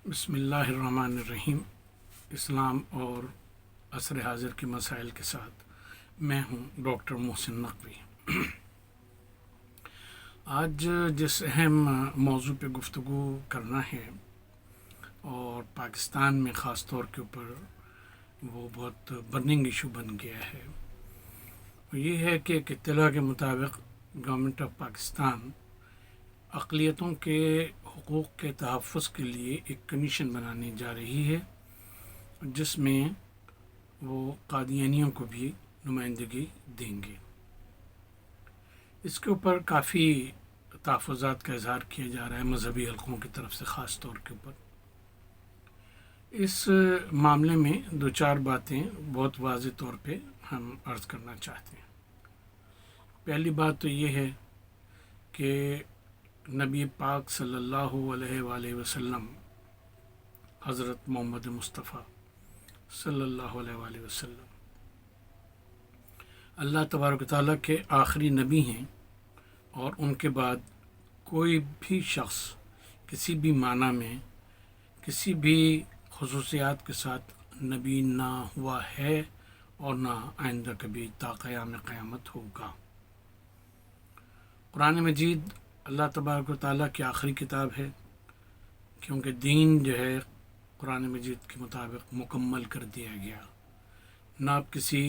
بسم اللہ الرحمن الرحیم۔ اسلام اور عصر حاضر کے مسائل کے ساتھ میں ہوں ڈاکٹر محسن نقوی۔ آج جس اہم موضوع پہ گفتگو کرنا ہے اور پاکستان میں خاص طور کے اوپر وہ بہت برننگ ایشو بن گیا ہے، وہ یہ ہے کہ ایک اطلاع کے مطابق گورنمنٹ آف پاکستان اقلیتوں کے حقوق کے تحفظ کے لیے ایک کمیشن بنانے جا رہی ہے، جس میں وہ قادیانیوں کو بھی نمائندگی دیں گے۔ اس کے اوپر کافی تحفظات کا اظہار کیا جا رہا ہے مذہبی حلقوں کی طرف سے، خاص طور کے اوپر اس معاملے میں دو چار باتیں بہت واضح طور پہ ہم عرض کرنا چاہتے ہیں۔ پہلی بات تو یہ ہے کہ نبی پاک صلی اللہ علیہ وآلہ وسلم، حضرت محمد مصطفیٰ صلی اللہ علیہ وآلہ وسلم اللہ تبارک و تعالیٰ کے آخری نبی ہیں، اور ان کے بعد کوئی بھی شخص کسی بھی معنی میں کسی بھی خصوصیات کے ساتھ نبی نہ ہوا ہے اور نہ آئندہ کبھی تا قیام قیامت ہوگا۔ قرآن مجید اللہ تبارک و تعالیٰ کی آخری کتاب ہے، کیونکہ دین جو ہے قرآن مجید کے مطابق مکمل کر دیا گیا۔ نہ اب کسی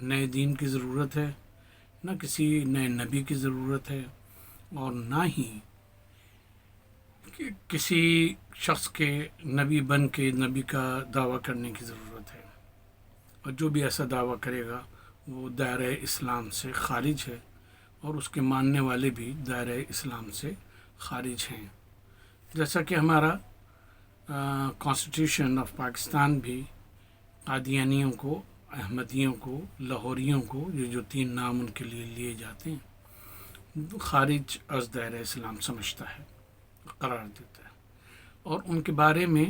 نئے دین کی ضرورت ہے، نہ کسی نئے نبی کی ضرورت ہے، اور نہ ہی کسی شخص کے نبی بن کے نبی کا دعویٰ کرنے کی ضرورت ہے، اور جو بھی ایسا دعویٰ کرے گا وہ دائرہ اسلام سے خارج ہے، اور اس کے ماننے والے بھی دائرہ اسلام سے خارج ہیں۔ جیسا کہ ہمارا کانسٹیٹیوشن آف پاکستان بھی قادیانیوں کو، احمدیوں کو، لاہوریوں کو، یہ جو تین نام ان کے لیے جاتے ہیں، خارج از دائرہ اسلام سمجھتا ہے، قرار دیتا ہے، اور ان کے بارے میں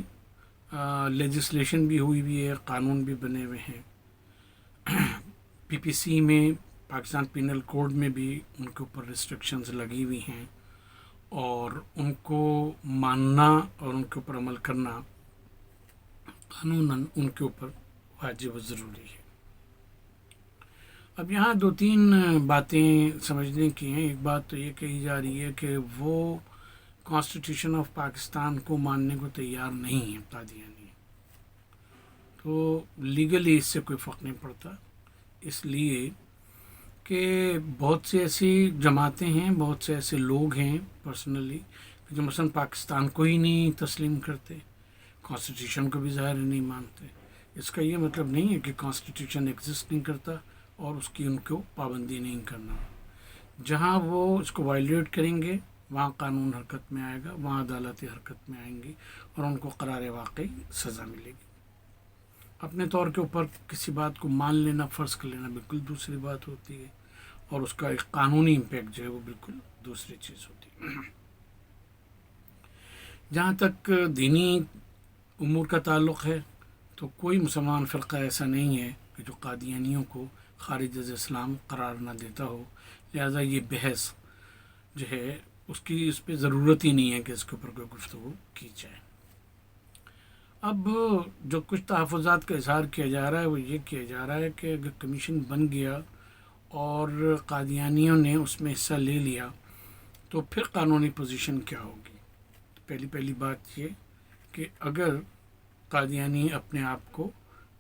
لیجسلیشن بھی ہوئی ہے، قانون بھی بنے ہوئے ہیں۔ پی پی سی میں، پاکستان پینل کوڈ میں بھی ان کے اوپر ریسٹرکشنز لگی ہوئی ہیں، اور ان کو ماننا اور ان کے اوپر عمل کرنا قانوناً ان کے اوپر واجب و ضروری ہے۔ اب یہاں دو تین باتیں سمجھنے کی ہیں۔ ایک بات تو یہ کہی جا رہی ہے کہ وہ کانسٹیٹیوشن آف پاکستان کو ماننے کو تیار نہیں ہیں قادیانی، تو لیگلی اس سے کوئی فرق نہیں پڑتا، اس لیے کہ بہت سی ایسی جماعتیں ہیں، بہت سے ایسے لوگ ہیں پرسنلی جو مثلا پاکستان کو ہی نہیں تسلیم کرتے، کانسٹیٹیوشن کو بھی ظاہر نہیں مانتے۔ اس کا یہ مطلب نہیں ہے کہ کانسٹیٹیوشن ایگزسٹ نہیں کرتا اور اس کی ان کو پابندی نہیں کرنا۔ جہاں وہ اس کو وائلیٹ کریں گے وہاں قانون حرکت میں آئے گا، وہاں عدالتیں حرکت میں آئیں گی، اور ان کو قرار واقعی سزا ملے گی۔ اپنے طور کے اوپر کسی بات کو مان لینا، فرض کر لینا، بالکل دوسری بات ہوتی ہے، اور اس کا ایک قانونی امپیکٹ جو ہے وہ بالکل دوسری چیز ہوتی ہے۔ جہاں تک دینی امور کا تعلق ہے تو کوئی مسلمان فرقہ ایسا نہیں ہے کہ جو قادیانیوں کو خارج از اسلام قرار نہ دیتا ہو، لہذا یہ بحث جو ہے اس پہ ضرورت ہی نہیں ہے کہ اس کے اوپر کوئی گفتگو کی جائے۔ اب جو کچھ تحفظات کا اظہار کیا جا رہا ہے وہ یہ کیا جا رہا ہے کہ اگر کمیشن بن گیا اور قادیانیوں نے اس میں حصہ لے لیا تو پھر قانونی پوزیشن کیا ہوگی۔ پہلی بات یہ کہ اگر قادیانی اپنے آپ کو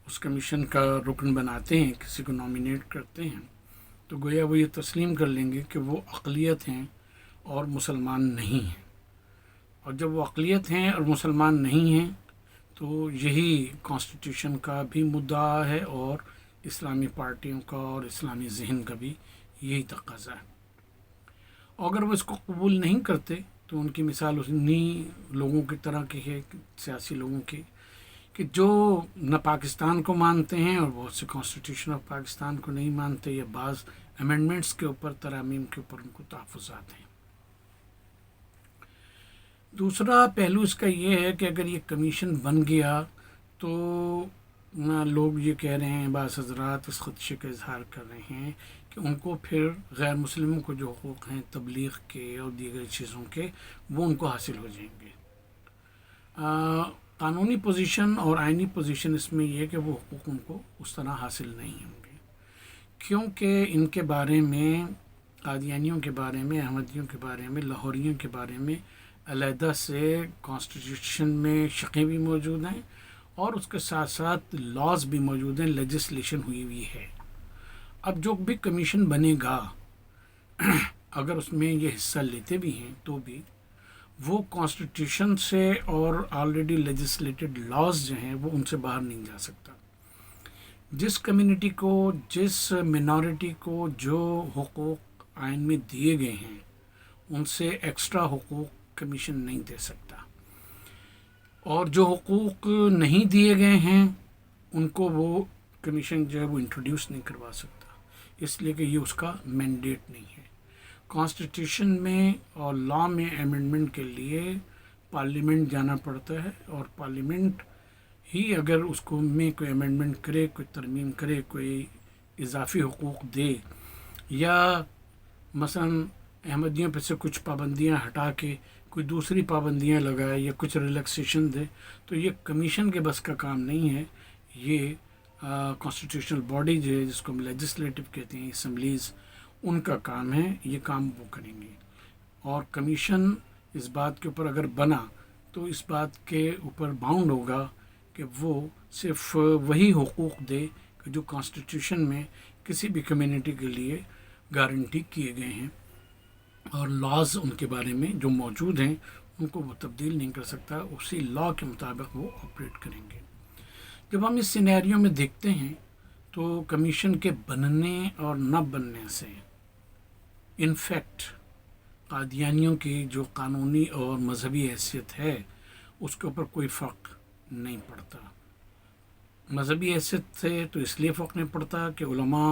اس کمیشن کا رکن بناتے ہیں، کسی کو نامینیٹ کرتے ہیں، تو گویا وہ یہ تسلیم کر لیں گے کہ وہ اقلیت ہیں اور مسلمان نہیں ہیں، اور جب وہ اقلیت ہیں اور مسلمان نہیں ہیں تو یہی کانسٹیٹیوشن کا بھی مدعا ہے، اور اسلامی پارٹیوں کا اور اسلامی ذہن کا بھی یہی تقاضا ہے۔ اور اگر وہ اس کو قبول نہیں کرتے تو ان کی مثال انہی لوگوں کی طرح کی ہے، سیاسی لوگوں کی، کہ جو نہ پاکستان کو مانتے ہیں اور بہت سے کانسٹیٹیوشن آف پاکستان کو نہیں مانتے، یا بعض امینڈمنٹس کے اوپر، ترامیم کے اوپر ان کو تحفظات ہیں۔ دوسرا پہلو اس کا یہ ہے کہ اگر یہ کمیشن بن گیا تو لوگ یہ کہہ رہے ہیں، بعض حضرات اس خدشے کا اظہار کر رہے ہیں کہ ان کو پھر غیر مسلموں کو جو حقوق ہیں تبلیغ کے اور دیگر چیزوں کے، وہ ان کو حاصل ہو جائیں گے۔ قانونی پوزیشن اور آئینی پوزیشن اس میں یہ ہے کہ وہ حقوق ان کو اس طرح حاصل نہیں ہوں گے، کیونکہ ان کے بارے میں، قادیانیوں کے بارے میں، احمدیوں کے بارے میں، لاہوریوں کے بارے میں علیحدہ سے کانسٹیٹیوشن میں شقیں بھی موجود ہیں، اور اس کے ساتھ ساتھ لاز بھی موجود ہیں، لیجسلیشن ہوئی ہوئی ہے۔ اب جو بھی کمیشن بنے گا اگر اس میں یہ حصہ لیتے بھی ہیں تو بھی وہ کانسٹیٹیوشن سے اور آلریڈی لیجسلیٹڈ لاز جو ہیں وہ ان سے باہر نہیں جا سکتا۔ جس کمیونٹی کو، جس منارٹی کو جو حقوق آئین میں دیے گئے ہیں ان سے ایکسٹرا حقوق کمیشن نہیں دے سکتا، اور جو حقوق نہیں دیے گئے ہیں ان کو وہ کمیشن جو ہے وہ انٹروڈیوس نہیں کروا سکتا، اس لیے کہ یہ اس کا مینڈیٹ نہیں ہے۔ کانسٹیٹیوشن میں اور لا میں امینڈمنٹ کے لیے پارلیمنٹ جانا پڑتا ہے، اور پارلیمنٹ ہی اگر اس کو میں کوئی امینڈمنٹ کرے، کوئی ترمیم کرے، کوئی اضافی حقوق دے، یا مثلا احمدیوں پہ سے کچھ پابندیاں ہٹا کے کوئی دوسری پابندیاں لگائے یا کچھ ریلیکسیشن دے، تو یہ کمیشن کے بس کا کام نہیں ہے۔ یہ کانسٹیٹیوشنل باڈی جو ہے، جس کو ہم لیجسلیٹو کہتے ہیں، اسمبلیز، ان کا کام ہے، یہ کام وہ کریں گے۔ اور کمیشن اس بات کے اوپر اگر بنا تو اس بات کے اوپر باؤنڈ ہوگا کہ وہ صرف وہی حقوق دے کہ جو کانسٹیٹیوشن میں کسی بھی کمیونٹی کے لیے گارنٹی کیے گئے ہیں، اور لاز ان کے بارے میں جو موجود ہیں ان کو وہ تبدیل نہیں کر سکتا، اسی لا کے مطابق وہ آپریٹ کریں گے۔ جب ہم اس سینیریو میں دیکھتے ہیں تو کمیشن کے بننے اور نہ بننے سے انفیکٹ قادیانیوں کی جو قانونی اور مذہبی حیثیت ہے اس کے اوپر کوئی فرق نہیں پڑتا۔ مذہبی حیثیت سے تو اس لیے فرق نہیں پڑتا کہ علماء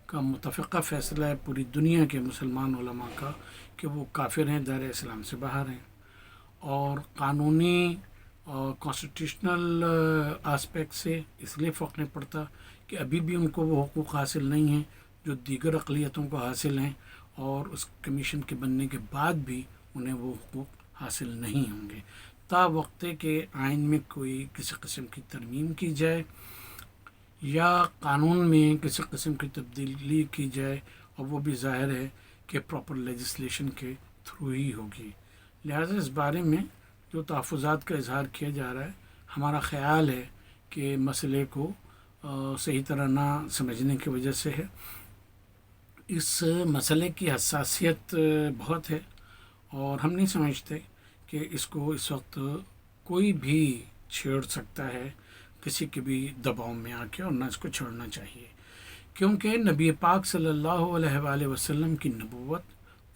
کا متفقہ فیصلہ ہے پوری دنیا کے مسلمان علماء کا کہ وہ کافر ہیں، دائرہ اسلام سے باہر ہیں، اور قانونی اور کانسٹیٹیوشنل آسپیکٹ سے اس لیے فرق نہیں پڑتا کہ ابھی بھی ان کو وہ حقوق حاصل نہیں ہیں جو دیگر اقلیتوں کو حاصل ہیں، اور اس کمیشن کے بننے کے بعد بھی انہیں وہ حقوق حاصل نہیں ہوں گے تا وقت کہ آئین میں کوئی کسی قسم کی ترمیم کی جائے یا قانون میں کسی قسم کی تبدیلی کی جائے، اور وہ بھی ظاہر ہے کہ پراپر لیجسلیشن کے تھرو ہی ہوگی۔ لہٰذا اس بارے میں جو تحفظات کا اظہار کیا جا رہا ہے، ہمارا خیال ہے کہ مسئلے کو صحیح طرح نہ سمجھنے کی وجہ سے ہے۔ اس مسئلے کی حساسیت بہت ہے، اور ہم نہیں سمجھتے کہ اس کو اس وقت کوئی بھی چھیڑ سکتا ہے کسی کے بھی دباؤ میں آ کے، اور نہ اس کو چھوڑنا چاہیے، کیونکہ نبی پاک صلی اللہ علیہ وآلہ وسلم کی نبوت،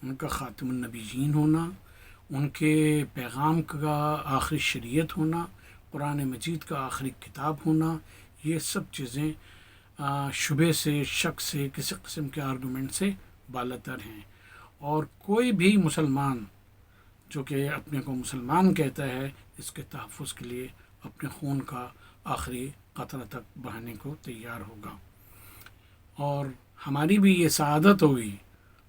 ان کا خاتم النبیین ہونا، ان کے پیغام کا آخری شریعت ہونا، قرآن مجید کا آخری کتاب ہونا، یہ سب چیزیں شبہ سے، شک سے، کسی قسم کے آرگومنٹ سے بالاتر ہیں، اور کوئی بھی مسلمان جو کہ اپنے کو مسلمان کہتا ہے اس کے تحفظ کے لیے اپنے خون کا آخری قطرہ تک بہانے کو تیار ہوگا۔ اور ہماری بھی یہ سعادت ہوگی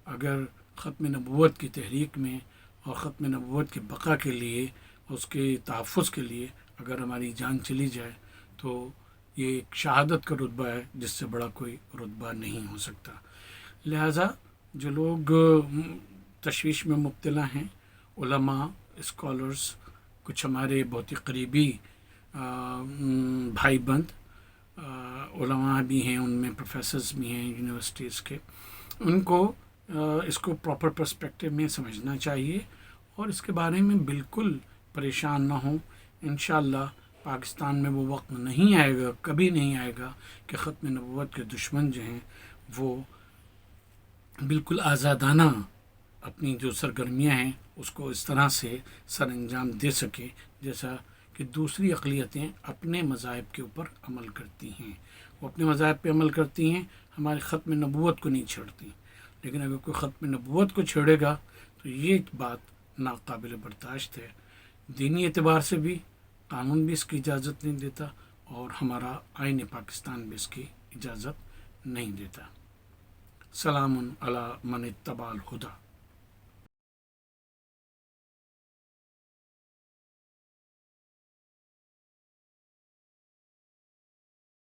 اگر ختم نبوت کی تحریک میں اور ختم نبوت کی بقا کے لیے، اس کے تحفظ کے لیے اگر ہماری جان چلی جائے تو یہ ایک شہادت کا رتبہ ہے جس سے بڑا کوئی رتبہ نہیں ہو سکتا۔ لہٰذا جو لوگ تشویش میں مبتلا ہیں، علماء، اسکالرز، کچھ ہمارے بہت ہی قریبی بھائی بند علماء بھی ہیں، ان میں پروفیسرز بھی ہیں یونیورسٹیز کے، ان کو اس کو پراپر پرسپیکٹو میں سمجھنا چاہیے، اور اس کے بارے میں بالکل پریشان نہ ہوں۔ انشاءاللہ پاکستان میں وہ وقت نہیں آئے گا، کبھی نہیں آئے گا کہ ختم نبوت کے دشمن جو ہیں وہ بالکل آزادانہ اپنی جو سرگرمیاں ہیں اس کو اس طرح سے سر انجام دے سکے جیسا کہ دوسری اقلیتیں اپنے مذاہب کے اوپر عمل کرتی ہیں۔ وہ اپنے مذاہب پہ عمل کرتی ہیں، ہمارے ختم نبوت کو نہیں چھیڑتی، لیکن اگر کوئی ختم نبوت کو چھیڑے گا تو یہ بات ناقابل برداشت ہے۔ دینی اعتبار سے بھی قانون بھی اس کی اجازت نہیں دیتا، اور ہمارا آئین پاکستان بھی اس کی اجازت نہیں دیتا۔ سلام علی من اتبع الہدی۔